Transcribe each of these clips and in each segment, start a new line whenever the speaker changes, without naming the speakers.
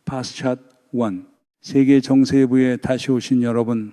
파스챈 1. 세계 정세부에 다시 오신 여러분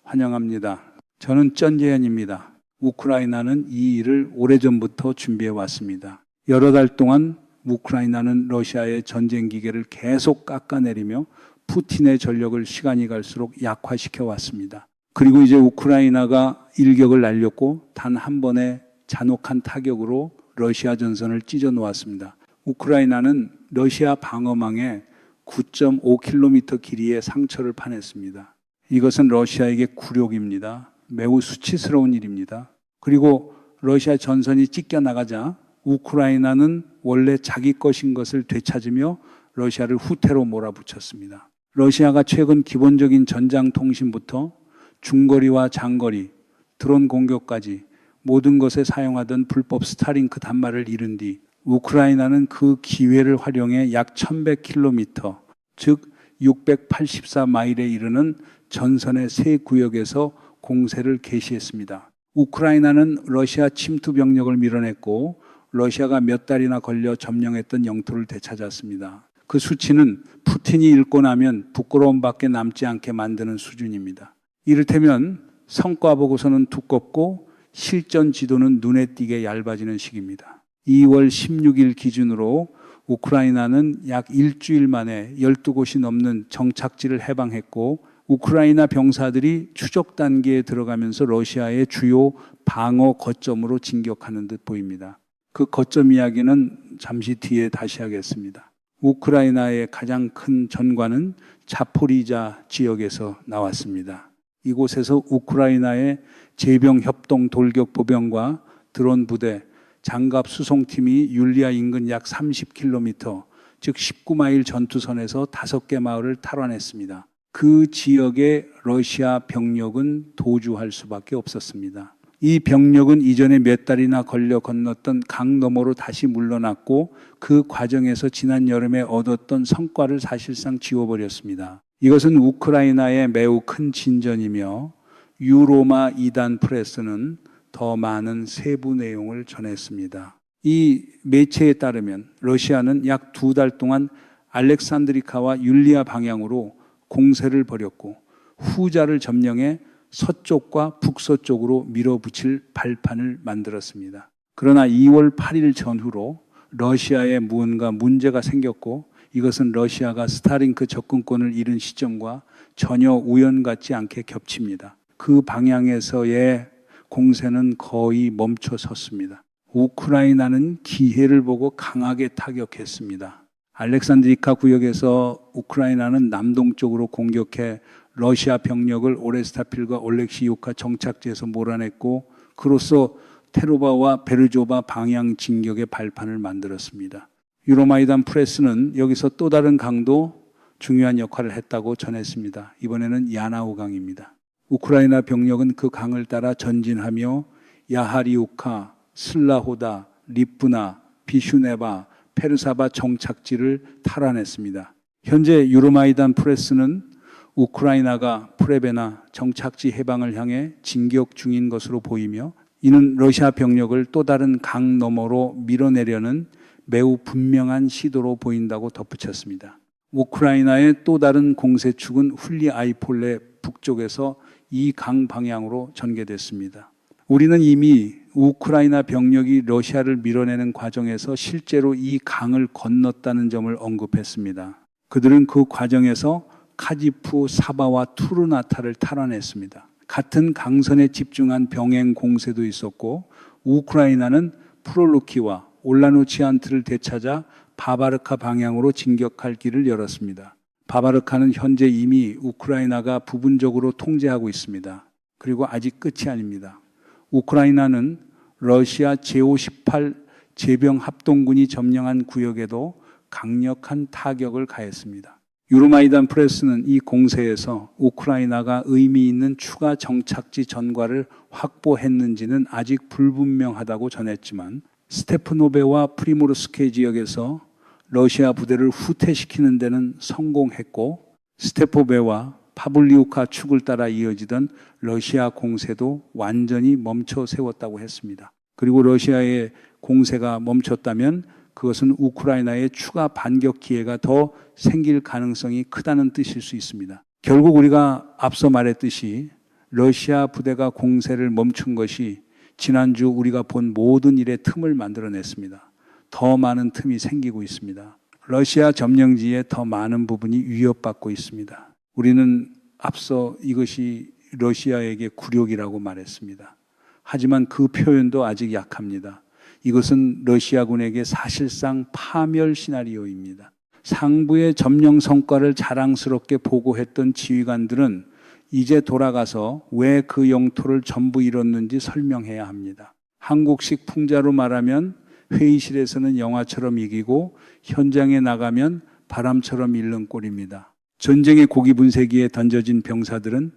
환영합니다. 저는 전재현입니다. 우크라이나는 이 일을 오래전부터 준비해 왔습니다. 여러 달 동안 우크라이나는 러시아의 전쟁 기계를 계속 깎아내리며 푸틴의 전력을 시간이 갈수록 약화시켜 왔습니다. 그리고 이제 우크라이나가 일격을 날렸고 단 한 번의 잔혹한 타격으로 러시아 전선을 찢어 놓았습니다. 우크라이나는 러시아 방어망에 9.5km 길이의 상처를 파냈습니다. 이것은 러시아에게 굴욕입니다. 매우 수치스러운 일입니다. 그리고 러시아 전선이 찢겨나가자 우크라이나는 원래 자기 것인 것을 되찾으며 러시아를 후퇴로 몰아붙였습니다. 러시아가 최근 기본적인 전장 통신부터 중거리와 장거리, 드론 공격까지 모든 것에 사용하던 불법 스타링크 단말을 잃은 뒤 우크라이나는 그 기회를 활용해 약 1100km, 즉 684마일에 이르는 전선의 세 구역에서 공세를 개시했습니다. 우크라이나는 러시아 침투 병력을 밀어냈고 러시아가 몇 달이나 걸려 점령했던 영토를 되찾았습니다. 그 수치는 푸틴이 읽고 나면 부끄러움밖에 남지 않게 만드는 수준입니다. 이를테면 성과 보고서는 두껍고 실전 지도는 눈에 띄게 얇아지는 시기입니다. 2월 16일 기준으로 우크라이나는 약 일주일 만에 12곳이 넘는 정착지를 해방했고 우크라이나 병사들이 추적 단계에 들어가면서 러시아의 주요 방어 거점으로 진격하는 듯 보입니다. 그 거점 이야기는 잠시 뒤에 다시 하겠습니다. 우크라이나의 가장 큰 전과는 자포리자 지역에서 나왔습니다. 이곳에서 우크라이나의 제병협동 돌격보병과 드론 부대, 장갑 수송팀이 율리아 인근 약 30km, 즉 19마일 전투선에서 5개 마을을 탈환했습니다. 그 지역의 러시아 병력은 도주할 수밖에 없었습니다. 이 병력은 이전에 몇 달이나 걸려 건넜던 강 너머로 다시 물러났고 그 과정에서 지난 여름에 얻었던 성과를 사실상 지워버렸습니다. 이것은 우크라이나의 매우 큰 진전이며 유로마 2단 프레스는 더 많은 세부 내용을 전했습니다. 이 매체에 따르면 러시아는 약 2달 동안 알렉산드리카와 율리아 방향으로 공세를 벌였고 후자를 점령해 서쪽과 북서쪽으로 밀어붙일 발판을 만들었습니다. 그러나 2월 8일 전후로 러시아에 무언가 문제가 생겼고 이것은 러시아가 스타링크 접근권을 잃은 시점과 전혀 우연 같지 않게 겹칩니다. 그 방향에서의 공세는 거의 멈춰 섰습니다. 우크라이나는 기회를 보고 강하게 타격했습니다. 알렉산드리카 구역에서 우크라이나는 남동쪽으로 공격해 러시아 병력을 오레스타필과 올렉시유카 정착지에서 몰아냈고 그로써 테로바와 베르조바 방향 진격의 발판을 만들었습니다. 유로마이단 프레스는 여기서 또 다른 강도 중요한 역할을 했다고 전했습니다. 이번에는 야나우 강입니다. 우크라이나 병력은 그 강을 따라 전진하며 야하리우카, 슬라호다, 리프나, 비슈네바, 페르사바 정착지를 탈환했습니다. 현재 유로마이단 프레스는 우크라이나가 프레베나 정착지 해방을 향해 진격 중인 것으로 보이며 이는 러시아 병력을 또 다른 강 너머로 밀어내려는 매우 분명한 시도로 보인다고 덧붙였습니다. 우크라이나의 또 다른 공세축은 훌리 아이폴레 북쪽에서 이 강 방향으로 전개됐습니다. 우리는 이미 우크라이나 병력이 러시아를 밀어내는 과정에서 실제로 이 강을 건넜다는 점을 언급했습니다. 그들은 그 과정에서 카지프, 사바와 투르나타를 탈환했습니다. 같은 강선에 집중한 병행 공세도 있었고 우크라이나는 프롤루키와 올라노치안트를 되찾아 바바르카 방향으로 진격할 길을 열었습니다. 바바르카는 현재 이미 우크라이나가 부분적으로 통제하고 있습니다. 그리고 아직 끝이 아닙니다. 우크라이나는 러시아 제58 제병합동군이 점령한 구역에도 강력한 타격을 가했습니다. 유로마이단 프레스는 이 공세에서 우크라이나가 의미 있는 추가 정착지 전과를 확보했는지는 아직 불분명하다고 전했지만 스테프노베와 프리모르스케 지역에서 러시아 부대를 후퇴시키는 데는 성공했고 스테포베와 파블리우카 축을 따라 이어지던 러시아 공세도 완전히 멈춰 세웠다고 했습니다. 그리고 러시아의 공세가 멈췄다면 그것은 우크라이나의 추가 반격 기회가 더 생길 가능성이 크다는 뜻일 수 있습니다. 결국 우리가 앞서 말했듯이 러시아 부대가 공세를 멈춘 것이 지난주 우리가 본 모든 일의 틈을 만들어냈습니다. 더 많은 틈이 생기고 있습니다. 러시아 점령지의 더 많은 부분이 위협받고 있습니다. 우리는 앞서 이것이 러시아에게 굴욕이라고 말했습니다. 하지만 그 표현도 아직 약합니다. 이것은 러시아군에게 사실상 파멸 시나리오입니다. 상부의 점령 성과를 자랑스럽게 보고했던 지휘관들은 이제 돌아가서 왜 그 영토를 전부 잃었는지 설명해야 합니다. 한국식 풍자로 말하면 회의실에서는 영화처럼 이기고 현장에 나가면 바람처럼 잃는 꼴입니다. 전쟁의 고기 분쇄기에 던져진 병사들은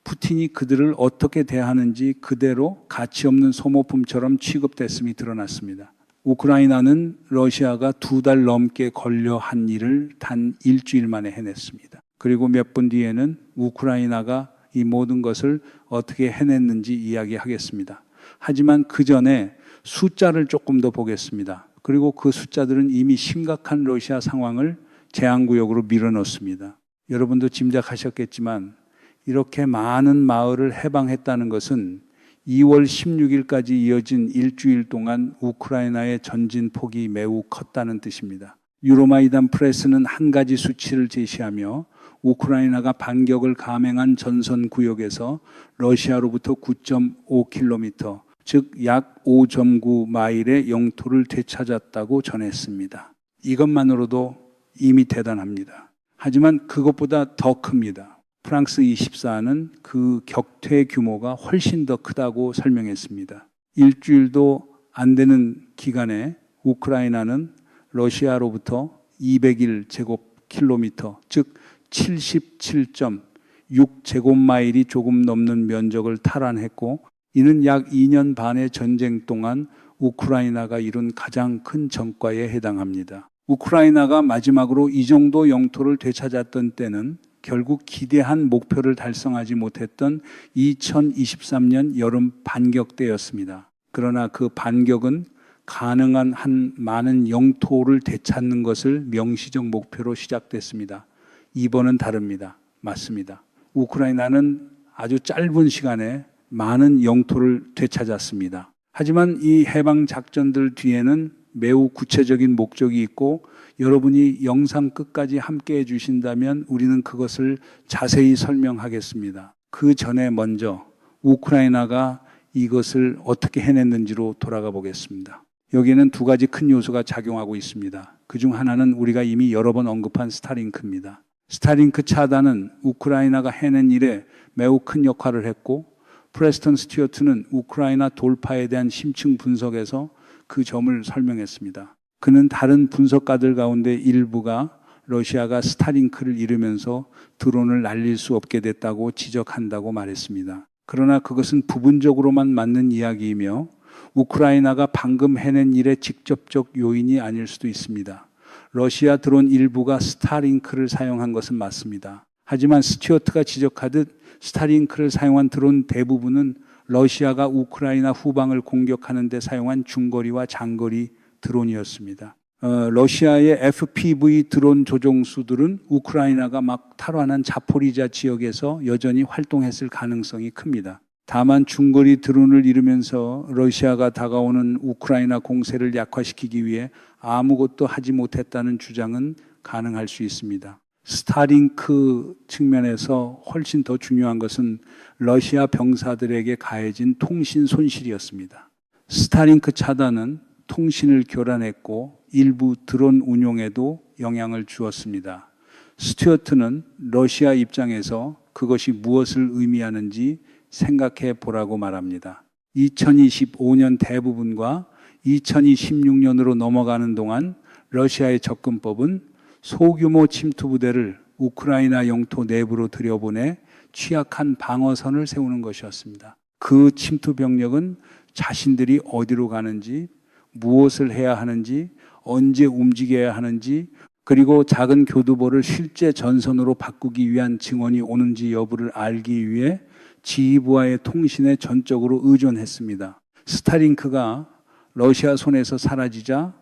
푸틴이 그들을 어떻게 대하는지 그대로 가치 없는 소모품처럼 취급됐음이 드러났습니다. 우크라이나는 러시아가 2달 넘게 걸려 한 일을 단 일주일 만에 해냈습니다. 그리고 몇 분 뒤에는 우크라이나가 이 모든 것을 어떻게 해냈는지 이야기하겠습니다. 하지만 그 전에 숫자를 조금 더 보겠습니다. 그리고 그 숫자들은 이미 심각한 러시아 상황을 재앙구역으로 밀어넣습니다. 여러분도 짐작하셨겠지만 이렇게 많은 마을을 해방했다는 것은 2월 16일까지 이어진 일주일 동안 우크라이나의 전진폭이 매우 컸다는 뜻입니다. 유로마이단 프레스는 한 가지 수치를 제시하며 우크라이나가 반격을 감행한 전선 구역에서 러시아로부터 9.5km, 즉 약 5.9 마일의 영토를 되찾았다고 전했습니다. 이것만으로도 이미 대단합니다. 하지만 그것보다 더 큽니다. 프랑스 24는 그 격퇴 규모가 훨씬 더 크다고 설명했습니다. 일주일도 안 되는 기간에 우크라이나는 러시아로부터 201제곱킬로미터, 즉 77.6제곱마일이 조금 넘는 면적을 탈환했고, 이는 약 2년 반의 전쟁 동안 우크라이나가 이룬 가장 큰 전과에 해당합니다. 우크라이나가 마지막으로 이 정도 영토를 되찾았던 때는 결국 기대한 목표를 달성하지 못했던 2023년 여름 반격 때였습니다. 그러나 그 반격은 가능한 한 많은 영토를 되찾는 것을 명시적 목표로 시작됐습니다. 이번은 다릅니다. 맞습니다. 우크라이나는 아주 짧은 시간에 많은 영토를 되찾았습니다. 하지만 이 해방 작전들 뒤에는 매우 구체적인 목적이 있고 여러분이 영상 끝까지 함께 해주신다면 우리는 그것을 자세히 설명하겠습니다. 그 전에 먼저 우크라이나가 이것을 어떻게 해냈는지로 돌아가 보겠습니다. 여기에는 두 가지 큰 요소가 작용하고 있습니다. 그중 하나는 우리가 이미 여러 번 언급한 스타링크입니다. 스타링크 차단은 우크라이나가 해낸 일에 매우 큰 역할을 했고, 프레스턴 스튜어트는 우크라이나 돌파에 대한 심층 분석에서 그 점을 설명했습니다. 그는 다른 분석가들 가운데 일부가 러시아가 스타링크를 잃으면서 드론을 날릴 수 없게 됐다고 지적한다고 말했습니다. 그러나 그것은 부분적으로만 맞는 이야기이며 우크라이나가 방금 해낸 일의 직접적 요인이 아닐 수도 있습니다. 러시아 드론 일부가 스타링크를 사용한 것은 맞습니다. 하지만 스튜어트가 지적하듯 스타링크를 사용한 드론 대부분은 러시아가 우크라이나 후방을 공격하는 데 사용한 중거리와 장거리 드론이었습니다. 러시아의 FPV 드론 조종수들은 우크라이나가 막 탈환한 자포리자 지역에서 여전히 활동했을 가능성이 큽니다. 다만 중거리 드론을 잃으면서 러시아가 다가오는 우크라이나 공세를 약화시키기 위해 아무것도 하지 못했다는 주장은 가능할 수 있습니다. 스타링크 측면에서 훨씬 더 중요한 것은 러시아 병사들에게 가해진 통신 손실이었습니다. 스타링크 차단은 통신을 교란했고 일부 드론 운용에도 영향을 주었습니다. 스튜어트는 러시아 입장에서 그것이 무엇을 의미하는지 생각해 보라고 말합니다. 2025년 대부분과 2026년으로 넘어가는 동안 러시아의 접근법은 소규모 침투 부대를 우크라이나 영토 내부로 들여보내 취약한 방어선을 세우는 것이었습니다. 그 침투 병력은 자신들이 어디로 가는지, 무엇을 해야 하는지, 언제 움직여야 하는지, 그리고 작은 교두보를 실제 전선으로 바꾸기 위한 증언이 오는지 여부를 알기 위해 지휘부와의 통신에 전적으로 의존했습니다. 스타링크가 러시아 손에서 사라지자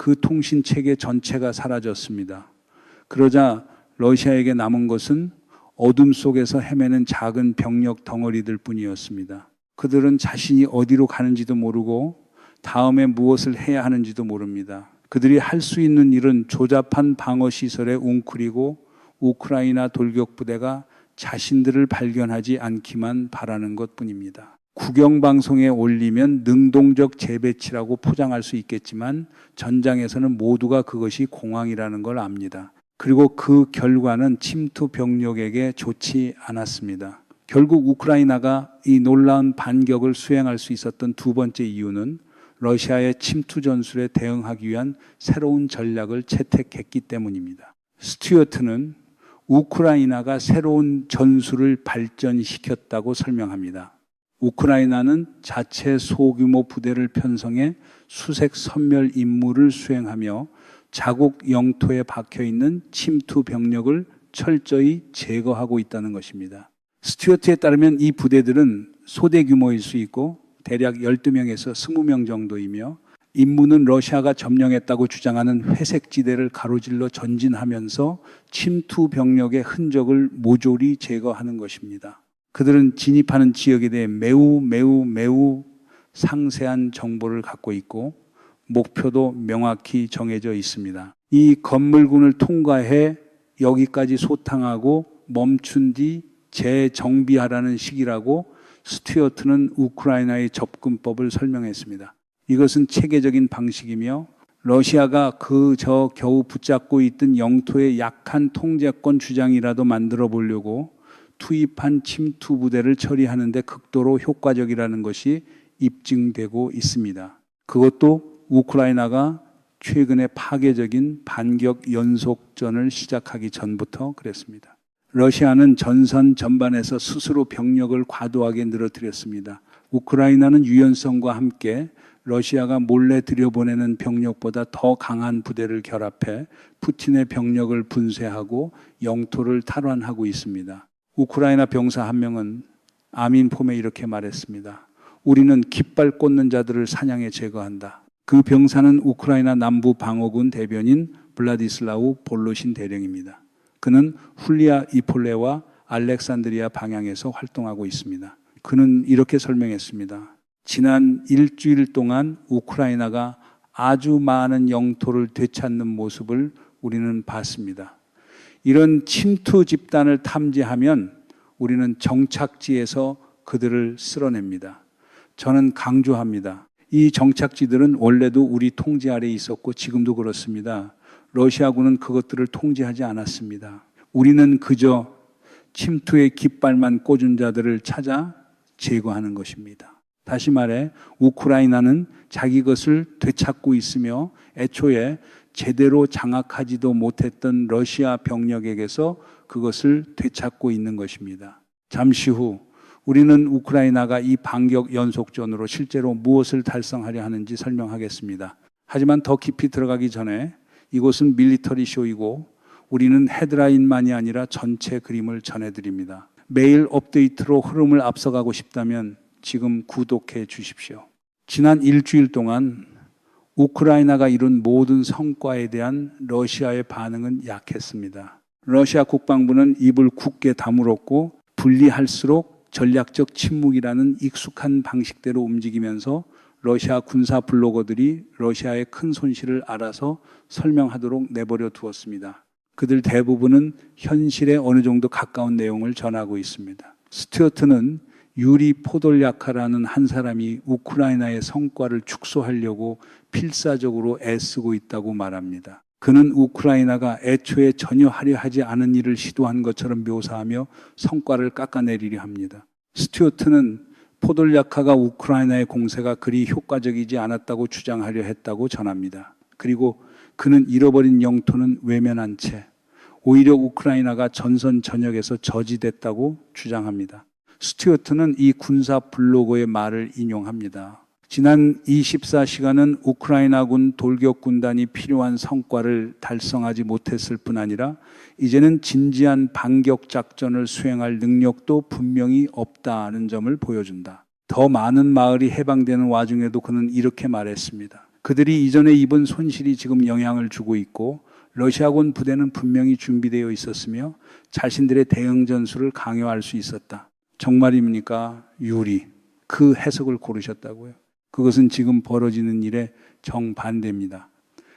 그 통신 체계 전체가 사라졌습니다. 그러자 러시아에게 남은 것은 어둠 속에서 헤매는 작은 병력 덩어리들 뿐이었습니다. 그들은 자신이 어디로 가는지도 모르고 다음에 무엇을 해야 하는지도 모릅니다. 그들이 할 수 있는 일은 조잡한 방어시설에 웅크리고 우크라이나 돌격부대가 자신들을 발견하지 않기만 바라는 것뿐입니다. 국영방송에 올리면 능동적 재배치라고 포장할 수 있겠지만 전장에서는 모두가 그것이 공황이라는 걸 압니다. 그리고 그 결과는 침투 병력에게 좋지 않았습니다. 결국 우크라이나가 이 놀라운 반격을 수행할 수 있었던 두 번째 이유는 러시아의 침투 전술에 대응하기 위한 새로운 전략을 채택했기 때문입니다. 스튜어트는 우크라이나가 새로운 전술을 발전시켰다고 설명합니다. 우크라이나는 자체 소규모 부대를 편성해 수색 선멸 임무를 수행하며 자국 영토에 박혀있는 침투 병력을 철저히 제거하고 있다는 것입니다. 스튜어트에 따르면 이 부대들은 소대 규모일 수 있고 대략 12명에서 20명 정도이며 임무는 러시아가 점령했다고 주장하는 회색지대를 가로질러 전진하면서 침투 병력의 흔적을 모조리 제거하는 것입니다. 그들은 진입하는 지역에 대해 매우 상세한 정보를 갖고 있고 목표도 명확히 정해져 있습니다. 이 건물군을 통과해 여기까지 소탕하고 멈춘 뒤 재정비하라는 시기라고 스튜어트는 우크라이나의 접근법을 설명했습니다. 이것은 체계적인 방식이며 러시아가 겨우 붙잡고 있던 영토의 약한 통제권 주장이라도 만들어 보려고 투입한 침투 부대를 처리하는데 극도로 효과적이라는 것이 입증되고 있습니다. 그것도 우크라이나가 최근에 파괴적인 반격 연속전을 시작하기 전부터 그랬습니다. 러시아는 전선 전반에서 스스로 병력을 과도하게 늘어뜨렸습니다. 우크라이나는 유연성과 함께 러시아가 몰래 들여보내는 병력보다 더 강한 부대를 결합해 푸틴의 병력을 분쇄하고 영토를 탈환하고 있습니다. 우크라이나 병사 한 명은 아민폼에 이렇게 말했습니다. 우리는 깃발 꽂는 자들을 사냥해 제거한다. 그 병사는 우크라이나 남부 방어군 대변인 블라디슬라우 볼로신 대령입니다. 그는 훌리아 이폴레와 알렉산드리아 방향에서 활동하고 있습니다. 그는 이렇게 설명했습니다. 지난 일주일 동안 우크라이나가 아주 많은 영토를 되찾는 모습을 우리는 봤습니다. 이런 침투 집단을 탐지하면 우리는 정착지에서 그들을 쓸어냅니다. 저는 강조합니다. 이 정착지들은 원래도 우리 통제 아래에 있었고 지금도 그렇습니다. 러시아군은 그것들을 통제하지 않았습니다. 우리는 그저 침투의 깃발만 꽂은 자들을 찾아 제거하는 것입니다. 다시 말해 우크라이나는 자기 것을 되찾고 있으며 애초에 제대로 장악하지도 못했던 러시아 병력에게서 그것을 되찾고 있는 것입니다. 잠시 후 우리는 우크라이나가 이 반격 연속전으로 실제로 무엇을 달성하려 하는지 설명하겠습니다. 하지만 더 깊이 들어가기 전에 이곳은 밀리터리 쇼이고 우리는 헤드라인만이 아니라 전체 그림을 전해드립니다. 매일 업데이트로 흐름을 앞서가고 싶다면 지금 구독해 주십시오. 지난 일주일 동안 우크라이나가 이룬 모든 성과에 대한 러시아의 반응은 약했습니다. 러시아 국방부는 입을 굳게 다물었고 불리할수록 전략적 침묵이라는 익숙한 방식대로 움직이면서 러시아 군사 블로거들이 러시아의 큰 손실을 알아서 설명하도록 내버려 두었습니다. 그들 대부분은 현실에 어느 정도 가까운 내용을 전하고 있습니다. 스튜어트는 유리 포돌야카라는 한 사람이 우크라이나의 성과를 축소하려고 필사적으로 애쓰고 있다고 말합니다. 그는 우크라이나가 애초에 전혀 하려 하지 않은 일을 시도한 것처럼 묘사하며 성과를 깎아내리려 합니다. 스튜어트는 포돌야카가 우크라이나의 공세가 그리 효과적이지 않았다고 주장하려 했다고 전합니다. 그리고 그는 잃어버린 영토는 외면한 채 오히려 우크라이나가 전선 전역에서 저지됐다고 주장합니다. 스튜어트는 이 군사 블로거의 말을 인용합니다. 지난 24시간은 우크라이나군 돌격군단이 필요한 성과를 달성하지 못했을 뿐 아니라 이제는 진지한 반격 작전을 수행할 능력도 분명히 없다는 점을 보여준다. 더 많은 마을이 해방되는 와중에도 그는 이렇게 말했습니다. 그들이 이전에 입은 손실이 지금 영향을 주고 있고 러시아군 부대는 분명히 준비되어 있었으며 자신들의 대응 전술을 강요할 수 있었다. 정말입니까? 유리. 그 해석을 고르셨다고요. 그것은 지금 벌어지는 일의 정반대입니다.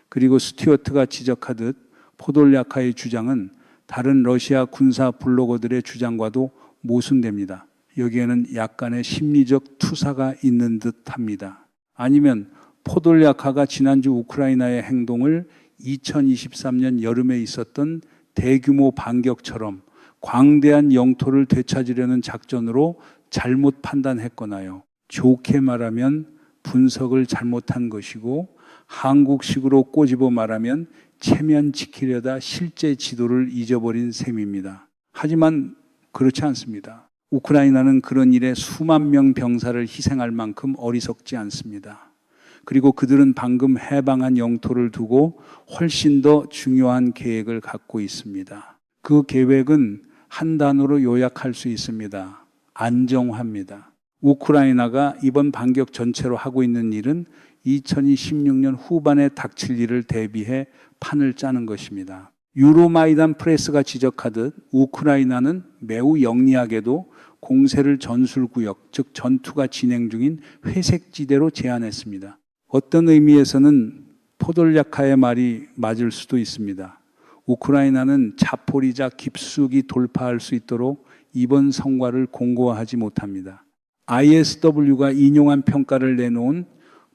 그리고 스튜어트가 지적하듯 포돌야카의 주장은 다른 러시아 군사 블로거들의 주장과도 모순됩니다. 여기에는 약간의 심리적 투사가 있는 듯합니다. 아니면 포돌야카가 지난주 우크라이나의 행동을 2023년 여름에 있었던 대규모 반격처럼 광대한 영토를 되찾으려는 작전으로 잘못 판단했거나요. 좋게 말하면 분석을 잘못한 것이고 한국식으로 꼬집어 말하면 체면 지키려다 실제 지도를 잊어버린 셈입니다. 하지만 그렇지 않습니다. 우크라이나는 그런 일에 수만 명 병사를 희생할 만큼 어리석지 않습니다. 그리고 그들은 방금 해방한 영토를 두고 훨씬 더 중요한 계획을 갖고 있습니다. 그 계획은 한 단어로 요약할 수 있습니다. 안정화입니다. 우크라이나가 이번 반격 전체로 하고 있는 일은 2016년 후반에 닥칠 일을 대비해 판을 짜는 것입니다. 유로마이단 프레스가 지적하듯 우크라이나는 매우 영리하게도 공세를 전술구역, 즉 전투가 진행 중인 회색지대로 제한했습니다. 어떤 의미에서는 포돌야카의 말이 맞을 수도 있습니다. 우크라이나는 자포리자 깊숙이 돌파할 수 있도록 이번 성과를 공고화하지 못합니다. ISW가 인용한 평가를 내놓은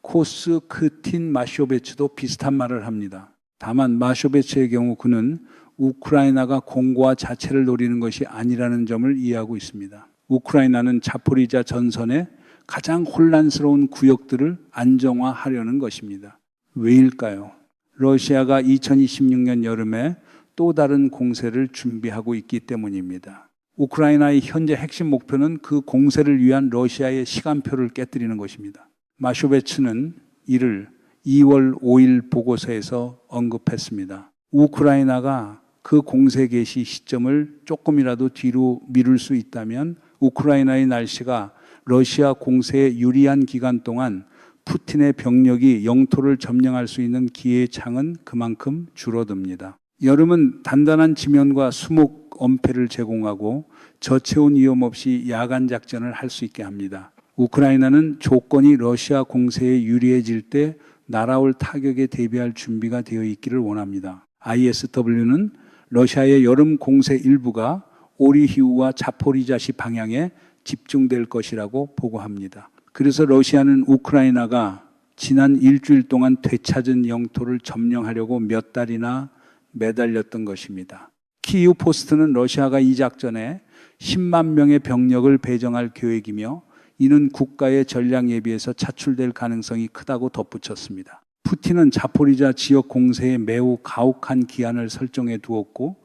코스크틴 마쇼베츠도 비슷한 말을 합니다. 다만 마쇼베츠의 경우 그는 우크라이나가 공고화 자체를 노리는 것이 아니라는 점을 이해하고 있습니다. 우크라이나는 자포리자 전선의 가장 혼란스러운 구역들을 안정화하려는 것입니다. 왜일까요? 러시아가 2026년 여름에 또 다른 공세를 준비하고 있기 때문입니다. 우크라이나의 현재 핵심 목표는 그 공세를 위한 러시아의 시간표를 깨뜨리는 것입니다. 마쇼베츠는 이를 2월 5일 보고서에서 언급했습니다. 우크라이나가 그 공세 개시 시점을 조금이라도 뒤로 미룰 수 있다면 우크라이나의 날씨가 러시아 공세에 유리한 기간 동안 푸틴의 병력이 영토를 점령할 수 있는 기회의 창은 그만큼 줄어듭니다. 여름은 단단한 지면과 수목 엄폐를 제공하고 저체온 위험 없이 야간 작전을 할 수 있게 합니다. 우크라이나는 조건이 러시아 공세에 유리해질 때 날아올 타격에 대비할 준비가 되어 있기를 원합니다. ISW는 러시아의 여름 공세 일부가 오리히우와 자포리자시 방향에 집중될 것이라고 보고합니다. 그래서 러시아는 우크라이나가 지난 일주일 동안 되찾은 영토를 점령하려고 몇 달이나 매달렸던 것입니다. 키이우 포스트는 러시아가 이 작전에 10만 명의 병력을 배정할 계획이며 이는 국가의 전략 예비에서 차출될 가능성이 크다고 덧붙였습니다. 푸틴은 자포리자 지역 공세에 매우 가혹한 기한을 설정해 두었고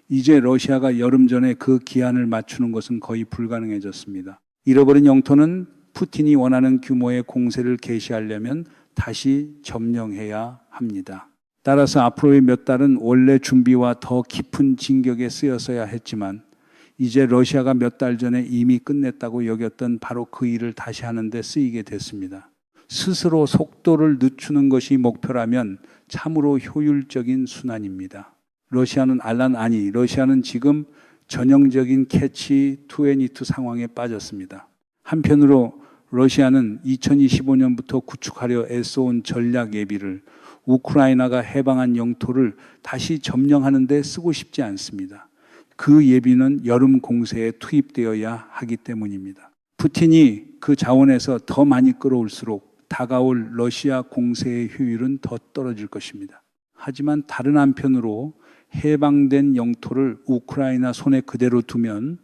이제 러시아가 여름 전에 그 기한을 맞추는 것은 거의 불가능해졌습니다. 잃어버린 영토는 푸틴이 원하는 규모의 공세를 개시하려면 다시 점령해야 합니다. 따라서 앞으로의 몇 달은 원래 준비와 더 깊은 진격에 쓰였어야 했지만 이제 러시아가 몇 달 전에 이미 끝냈다고 여겼던 바로 그 일을 다시 하는데 쓰이게 됐습니다. 스스로 속도를 늦추는 것이 목표라면 참으로 효율적인 순환입니다. 러시아는 지금 전형적인 캐치 22 상황에 빠졌습니다. 한편으로 러시아는 2025년부터 구축하려 애써온 전략 예비를 우크라이나가 해방한 영토를 다시 점령하는 데 쓰고 싶지 않습니다. 그 예비는 여름 공세에 투입되어야 하기 때문입니다. 푸틴이 그 자원에서 더 많이 끌어올수록 다가올 러시아 공세의 효율은 더 떨어질 것입니다. 하지만 다른 한편으로 해방된 영토를 우크라이나 손에 그대로 두면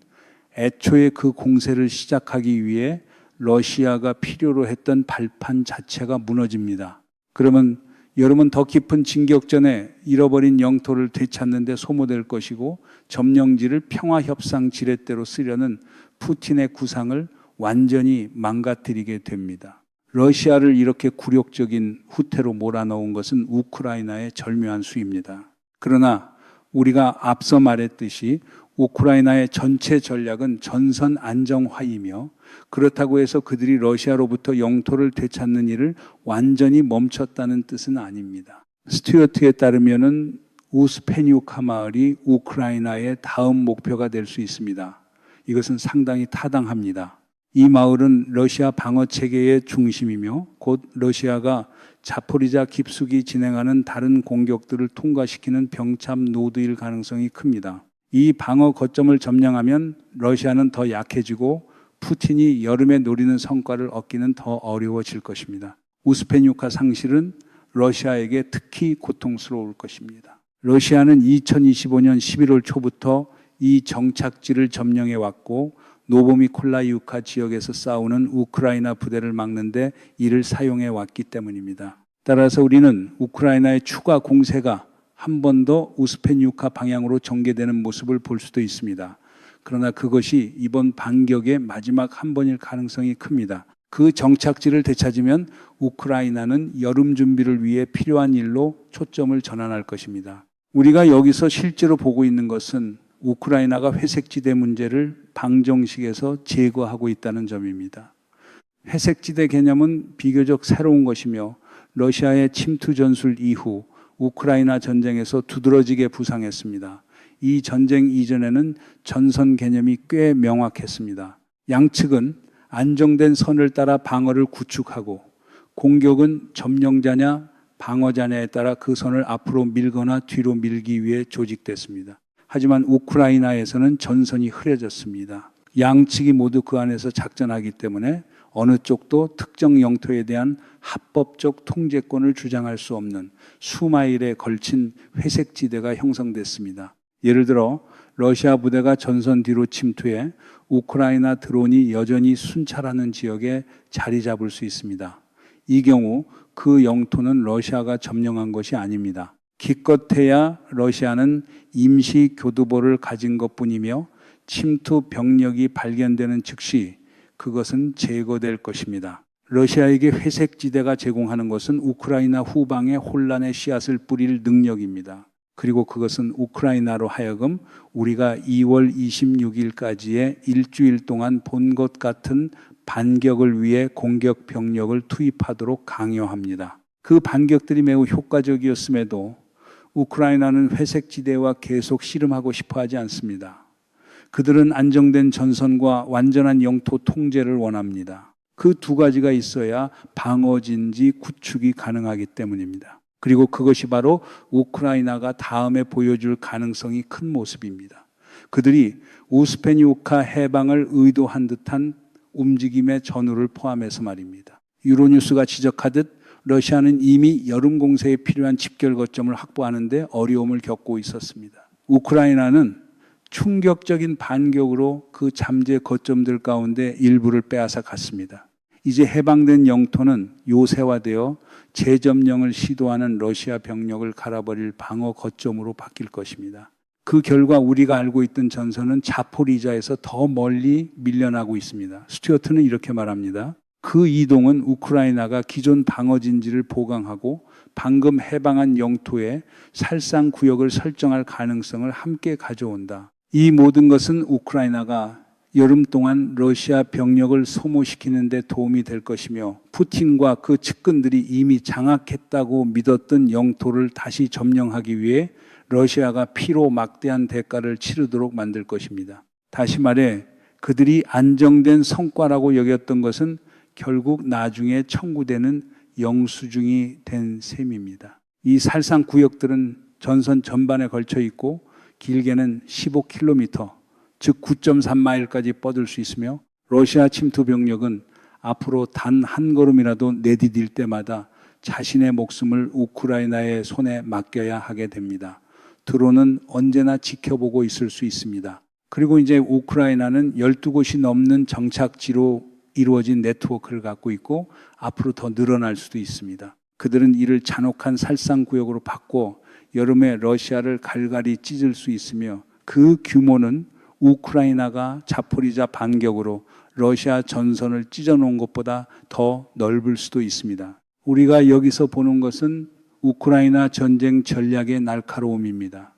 애초에 그 공세를 시작하기 위해 러시아가 필요로 했던 발판 자체가 무너집니다. 그러면 여름은 더 깊은 진격전에 잃어버린 영토를 되찾는 데 소모될 것이고 점령지를 평화협상 지렛대로 쓰려는 푸틴의 구상을 완전히 망가뜨리게 됩니다. 러시아를 이렇게 굴욕적인 후퇴로 몰아넣은 것은 우크라이나의 절묘한 수입니다. 그러나 우리가 앞서 말했듯이 우크라이나의 전체 전략은 전선 안정화이며 그렇다고 해서 그들이 러시아로부터 영토를 되찾는 일을 완전히 멈췄다는 뜻은 아닙니다. 스튜어트에 따르면은 우스페니우카 마을이 우크라이나의 다음 목표가 될 수 있습니다. 이것은 상당히 타당합니다. 이 마을은 러시아 방어 체계의 중심이며 곧 러시아가 자포리자 깊숙이 진행하는 다른 공격들을 통과시키는 병참 노드일 가능성이 큽니다. 이 방어 거점을 점령하면 러시아는 더 약해지고 푸틴이 여름에 노리는 성과를 얻기는 더 어려워질 것입니다. 우스페니우카 상실은 러시아에게 특히 고통스러울 것입니다. 러시아는 2025년 11월 초부터 이 정착지를 점령해 왔고 노보미콜라이우카 지역에서 싸우는 우크라이나 부대를 막는데 이를 사용해 왔기 때문입니다. 따라서 우리는 우크라이나의 추가 공세가 한 번 더 우스페니우카 방향으로 전개되는 모습을 볼 수도 있습니다. 그러나 그것이 이번 반격의 마지막 한 번일 가능성이 큽니다. 그 정착지를 되찾으면 우크라이나는 여름 준비를 위해 필요한 일로 초점을 전환할 것입니다. 우리가 여기서 실제로 보고 있는 것은 우크라이나가 회색지대 문제를 방정식에서 제거하고 있다는 점입니다. 회색지대 개념은 비교적 새로운 것이며 러시아의 침투 전술 이후 우크라이나 전쟁에서 두드러지게 부상했습니다. 이 전쟁 이전에는 전선 개념이 꽤 명확했습니다. 양측은 안정된 선을 따라 방어를 구축하고 공격은 점령자냐 방어자냐에 따라 그 선을 앞으로 밀거나 뒤로 밀기 위해 조직됐습니다. 하지만 우크라이나에서는 전선이 흐려졌습니다. 양측이 모두 그 안에서 작전하기 때문에 어느 쪽도 특정 영토에 대한 합법적 통제권을 주장할 수 없는 수마일에 걸친 회색지대가 형성됐습니다. 예를 들어 러시아 부대가 전선 뒤로 침투해 우크라이나 드론이 여전히 순찰하는 지역에 자리 잡을 수 있습니다. 이 경우 그 영토는 러시아가 점령한 것이 아닙니다. 기껏해야 러시아는 임시 교두보를 가진 것뿐이며 침투 병력이 발견되는 즉시 그것은 제거될 것입니다. 러시아에게 회색지대가 제공하는 것은 우크라이나 후방에 혼란의 씨앗을 뿌릴 능력입니다. 그리고 그것은 우크라이나로 하여금 우리가 2월 26일까지의 일주일 동안 본 것 같은 반격을 위해 공격 병력을 투입하도록 강요합니다. 그 반격들이 매우 효과적이었음에도 우크라이나는 회색지대와 계속 씨름하고 싶어 하지 않습니다. 그들은 안정된 전선과 완전한 영토 통제를 원합니다. 그 두 가지가 있어야 방어진지 구축이 가능하기 때문입니다. 그리고 그것이 바로 우크라이나가 다음에 보여줄 가능성이 큰 모습입니다. 그들이 우스페니우카 해방을 의도한 듯한 움직임의 전후를 포함해서 말입니다. 유로뉴스가 지적하듯 러시아는 이미 여름 공세에 필요한 집결 거점을 확보하는 데 어려움을 겪고 있었습니다. 우크라이나는 충격적인 반격으로 그 잠재 거점들 가운데 일부를 빼앗아 갔습니다. 이제 해방된 영토는 요새화되어 재점령을 시도하는 러시아 병력을 갈아버릴 방어 거점으로 바뀔 것입니다. 그 결과 우리가 알고 있던 전선은 자포리자에서 더 멀리 밀려나고 있습니다. 스튜어트는 이렇게 말합니다. 그 이동은 우크라이나가 기존 방어진지를 보강하고 방금 해방한 영토에 살상구역을 설정할 가능성을 함께 가져온다. 이 모든 것은 우크라이나가 여름 동안 러시아 병력을 소모시키는 데 도움이 될 것이며 푸틴과 그 측근들이 이미 장악했다고 믿었던 영토를 다시 점령하기 위해 러시아가 피로 막대한 대가를 치르도록 만들 것입니다. 다시 말해 그들이 안정된 성과라고 여겼던 것은 결국 나중에 청구되는 영수증이 된 셈입니다. 이 살상 구역들은 전선 전반에 걸쳐 있고 길게는 15km, 즉 9.3마일까지 뻗을 수 있으며 러시아 침투 병력은 앞으로 단 한 걸음이라도 내디딜 때마다 자신의 목숨을 우크라이나의 손에 맡겨야 하게 됩니다. 드론은 언제나 지켜보고 있을 수 있습니다. 그리고 이제 우크라이나는 12곳이 넘는 정착지로 이루어진 네트워크를 갖고 있고 앞으로 더 늘어날 수도 있습니다. 그들은 이를 잔혹한 살상구역으로 바꿔 여름에 러시아를 갈갈이 찢을 수 있으며 그 규모는 우크라이나가 자포리자 반격으로 러시아 전선을 찢어놓은 것보다 더 넓을 수도 있습니다. 우리가 여기서 보는 것은 우크라이나 전쟁 전략의 날카로움입니다.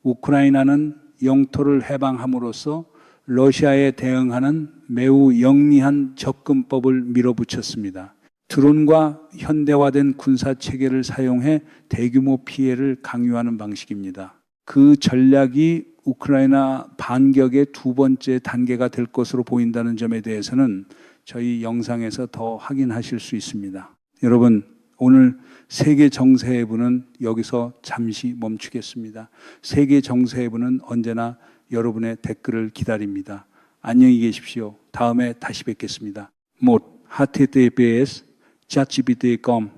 우크라이나는 영토를 해방함으로써 러시아에 대응하는 매우 영리한 접근법을 밀어붙였습니다. 드론과 현대화된 군사체계를 사용해 대규모 피해를 강요하는 방식입니다. 그 전략이 우크라이나 반격의 두 번째 단계가 될 것으로 보인다는 점에 대해서는 저희 영상에서 더 확인하실 수 있습니다. 여러분, 오늘 세계 정세해부는 여기서 잠시 멈추겠습니다. 세계 정세해부는 언제나 여러분의 댓글을 기다립니다. 안녕히 계십시오. 다음에 다시 뵙겠습니다. một https chatgpt.com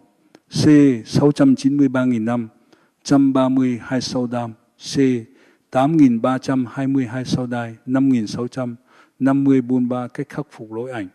c 693.500 132 sau đam c 8322 sau đai 5653 43 cách khắc phục lỗi ảnh.